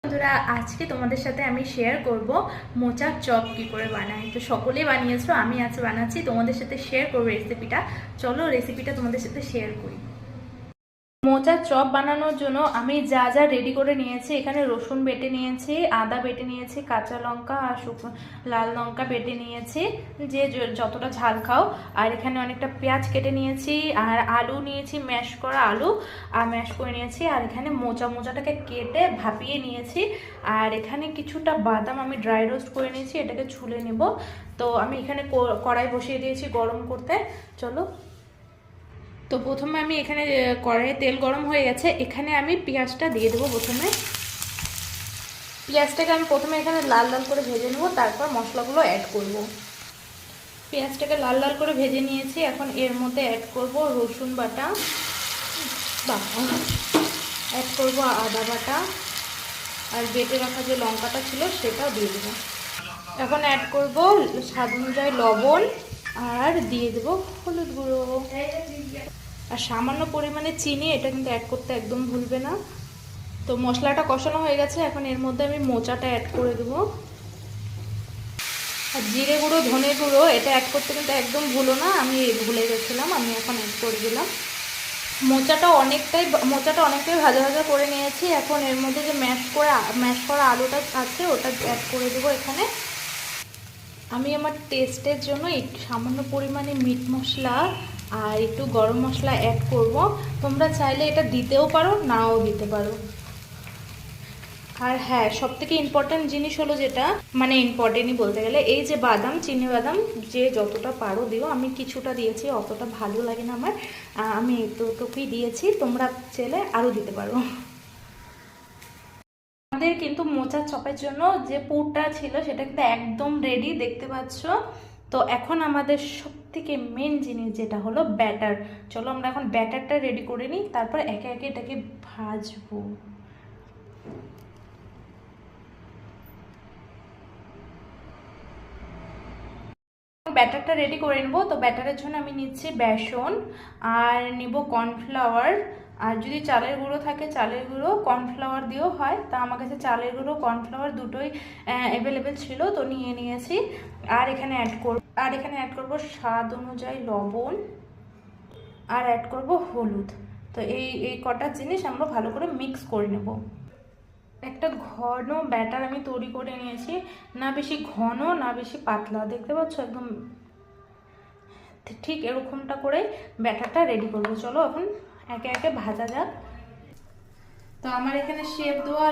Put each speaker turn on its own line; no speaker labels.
বন্ধুরা, আজকে তোমাদের সাথে আমি শেয়ার করব মোচার চপ কি করে বানাই। তো সকলেই বানিয়েছো, আমি আজ বানাচ্ছি, তোমাদের সাথে শেয়ার করবো রেসিপিটা। চলো রেসিপিটা তোমাদের সাথে শেয়ার করি। মোচার চপ বানানোর জন্য আমি যা যা রেডি করে নিয়েছি, এখানে রসুন বেটে নিয়েছি, আদা বেটে নিয়েছি, কাঁচা লঙ্কা আর শুকনো লাল লঙ্কা বেটে নিয়েছি, যে যতটা ঝাল খাও। আর এখানে অনেকটা পেঁয়াজ কেটে নিয়েছি, আর আলু নিয়েছি, ম্যাশ করা আলু আর ম্যাশ করে নিয়েছি। আর এখানে মোচাটাকে কেটে ভাপিয়ে নিয়েছি। আর এখানে কিছুটা বাদাম আমি ড্রাই রোস্ট করে নিয়েছি, এটাকে ছুলে নেব। তো আমি এখানে কড়াই বসিয়ে দিয়েছি গরম করতে। চলো, তো প্রথমে আমি এখানে কড়াইয়ে তেল গরম হয়ে গেছে, এখানে আমি পেঁয়াজটা দিয়ে দেবো। পেঁয়াজটাকে আমি প্রথমে এখানে লাল লাল করে ভেজে নেব, তারপর মশলাগুলো অ্যাড করব। পেঁয়াজটাকে লাল লাল করে ভেজে নিয়েছি, এখন এর মধ্যে অ্যাড করব রসুন বাটা, অ্যাড করব আদা বাটা, আর বেটে রাখা যে লঙ্কাটা ছিল সেটাও দিয়ে দেবো। এখন অ্যাড করব স্বাদ অনুযায়ী লবণ, আর দিয়ে দেবো হলুদ গুঁড়ো, আর সামান্য পরিমাণে চিনি। এটা কিন্তু অ্যাড করতে একদম ভুলবে না। তো মশলাটা কষানো হয়ে গেছে, এখন এর মধ্যে আমি মোচাটা অ্যাড করে দেবো। আর জিরে গুঁড়ো, ধনে গুঁড়ো এটা অ্যাড করতে কিন্তু একদম ভুলো না, আমি ভুলে গেছিলাম, আমি এখন অ্যাড করে দিলাম। মোচাটা অনেকটাই ভাজা ভাজা করে নিয়েছি। এখন এর মধ্যে যে ম্যাশ করা আলুটা আছে ওটা অ্যাড করে দেবো। এখানে আমি আমার টেস্টের জন্য একটু সামান্য পরিমাণে মিট মশলা আর একটু গরম মশলা অ্যাড করব। তোমরা চাইলে এটা দিতেও পারো, নাও দিতে পারো। আর হ্যাঁ, সব থেকে ইম্পর্টেন্ট জিনিস হলো যেটা, মানে ইম্পর্টেন্টই বলতে গেলে, এই যে বাদাম, চিনি বাদাম যে যতটা পারো দিও। আমি কিছুটা দিয়েছি, অতটা ভালো লাগে না আমার, আমি এতটুকুই দিয়েছি, তোমরা চাইলে আরও দিতে পারো। আমাদের কিন্তু মোচার চপের জন্য যে পুরটা ছিল সেটা কিন্তু একদম রেডি, দেখতে পাচ্ছ। তো এখন আমাদের সব থেকে মেন জিনিস যেটা হলো ব্যাটার। চলো আমরা এখন ব্যাটারটা রেডি করে নিই, তারপর একে একে এটাকে ভাজবো। ব্যাটারটা রেডি করে নেবো। তো ব্যাটারের জন্য আমি নিচ্ছি বেসন, আর নিব কর্নফ্লাওয়ার, আর যদি চালের গুঁড়ো থাকে চালের গুঁড়ো, কর্নফ্লাওয়ার দিয়েও হয়। তা আমার কাছে চালের গুঁড়ো কর্নফ্লাওয়ার দুটোই অ্যাভেলেবেল ছিল, তো নিয়ে নিয়েছি। আর এখানে অ্যাড করব স্বাদ অনুযায়ী লবণ, আর অ্যাড করব হলুদ। তো এই কটা জিনিস আমরা ভালো করে মিক্স করে নেব। একটা ঘন ব্যাটার আমি তৈরি করে নিয়েছি, না বেশি ঘন না বেশি পাতলা, দেখতে পাচ্ছ একদম ঠিক এরকমটা করে ব্যাটারটা রেডি করবো। চলো এখন একে একে ভাজা যাক। তো আমার এখানে শেপ দেওয়া